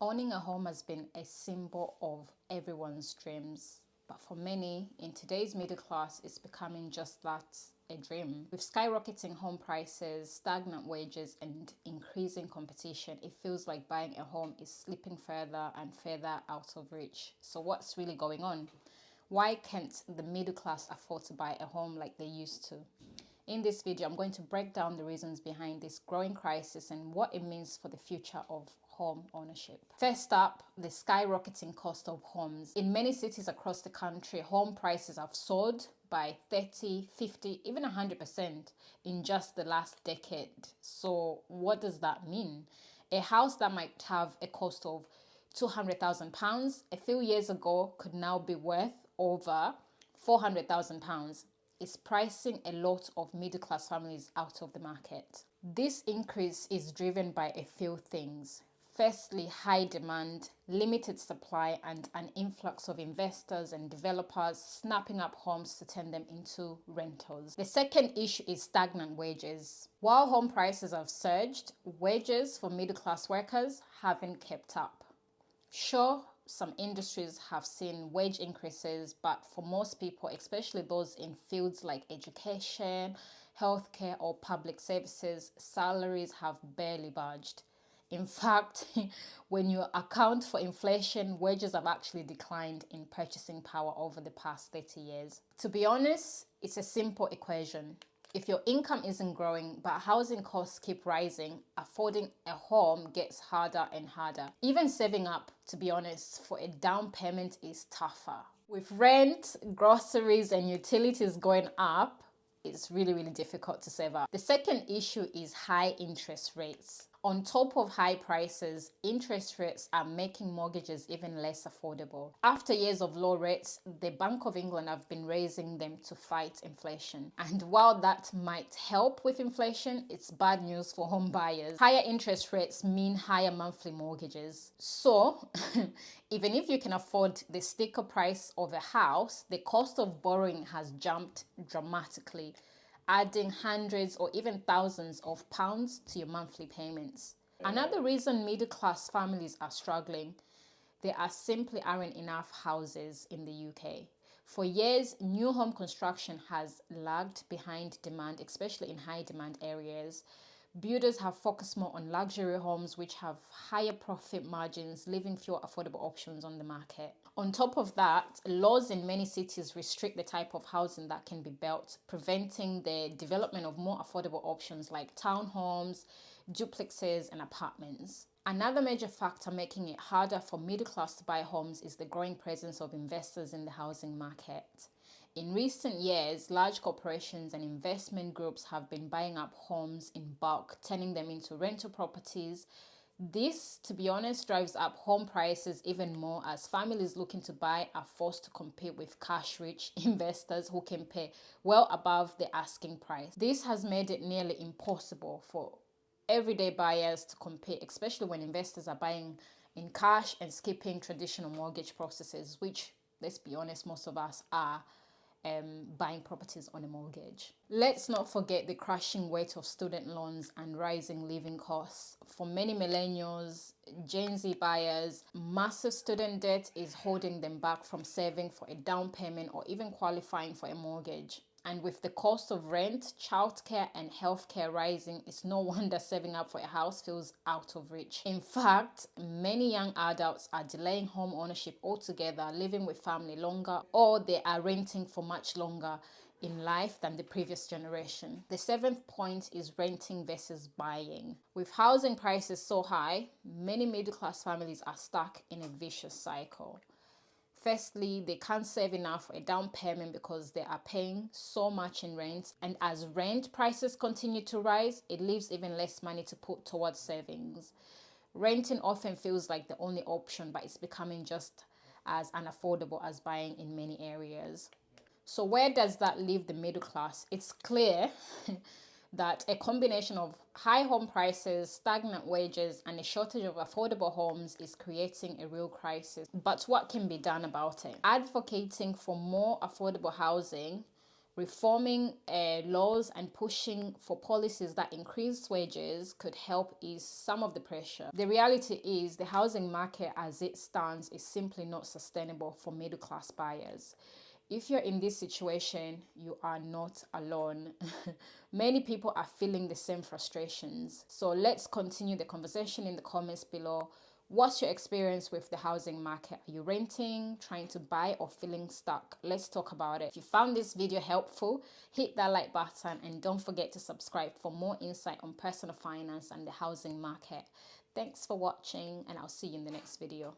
Owning a home has been a symbol of everyone's dreams, but for many in today's middle class, it's becoming just that, a dream. With skyrocketing home prices, stagnant wages, and increasing competition, it feels like buying a home is slipping further and further out of reach. So, what's really going on? Why can't the middle class afford to buy a home like they used to? In this video, I'm going to break down the reasons behind this growing crisis and what it means for the future of home ownership. First up, the skyrocketing cost of homes. In many cities across the country, home prices have soared by 30, 50, even 100% in just the last decade. So what does that mean? A house that might have a cost of £200,000 a few years ago could now be worth over £400,000. Is pricing a lot of middle class families out of the market. This increase is driven by a few things. Firstly, high demand, limited supply, and an influx of investors and developers snapping up homes to turn them into rentals. The second issue is stagnant wages. While home prices have surged, wages for middle class workers haven't kept up. Sure, some industries have seen wage increases, but for most people, especially those in fields like education, healthcare, or public services, salaries have barely budged. In fact, when you account for inflation, wages have actually declined in purchasing power over the past 30 years. To be honest, it's a simple equation. If your income isn't growing but housing costs keep rising, affording a home gets harder and harder. Even saving up, to be honest, for a down payment is tougher. With rent, groceries, and utilities going up, it's really difficult to save up. The second issue is high interest rates. On top of high prices, interest rates are making mortgages even less affordable. After years of low rates, the Bank of England have been raising them to fight inflation. And while that might help with inflation, it's bad news for home buyers. Higher interest rates mean higher monthly mortgages. So, even if you can afford the sticker price of a house, the cost of borrowing has jumped dramatically, adding hundreds or even thousands of pounds to your monthly payments. Another reason middle class families are struggling, there simply aren't enough houses in the UK. For years, new home construction has lagged behind demand, especially in high demand areas. Builders have focused more on luxury homes, which have higher profit margins, leaving fewer affordable options on the market. On top of that, laws in many cities restrict the type of housing that can be built, preventing the development of more affordable options like townhomes, duplexes, and apartments. Another major factor making it harder for middle class to buy homes is the growing presence of investors in the housing market. In recent years, large corporations and investment groups have been buying up homes in bulk, turning them into rental properties. This, to be honest, drives up home prices even more as families looking to buy are forced to compete with cash-rich investors who can pay well above the asking price. This has made it nearly impossible for everyday buyers to compete, especially when investors are buying in cash and skipping traditional mortgage processes, which, let's be honest, most of us are buying properties on a mortgage. Let's not forget the crushing weight of student loans and rising living costs. For many millennials, Gen Z buyers, massive student debt is holding them back from saving for a down payment or even qualifying for a mortgage. And with the cost of rent, childcare, and healthcare rising, it's no wonder saving up for a house feels out of reach. In fact, many young adults are delaying home ownership altogether, living with family longer, or they are renting for much longer in life than the previous generation. The seventh point is renting versus buying. With housing prices so high, many middle class families are stuck in a vicious cycle. Firstly, they can't save enough for a down payment because they are paying so much in rent. And as rent prices continue to rise, it leaves even less money to put towards savings. Renting often feels like the only option, but it's becoming just as unaffordable as buying in many areas. So where does that leave the middle class? It's clear that a combination of high home prices, stagnant wages, and a shortage of affordable homes is creating a real crisis. But what can be done about it? Advocating for more affordable housing, Reforming laws and pushing for policies that increase wages could help ease some of the pressure. The reality is the housing market as it stands is simply not sustainable for middle class buyers. If you're in this situation, you are not alone. Many people are feeling the same frustrations. So let's continue the conversation in the comments below. What's your experience with the housing market? Are you renting, trying to buy, or feeling stuck? Let's talk about it. If you found this video helpful, hit that like button and don't forget to subscribe for more insight on personal finance and the housing market. Thanks for watching, and I'll see you in the next video.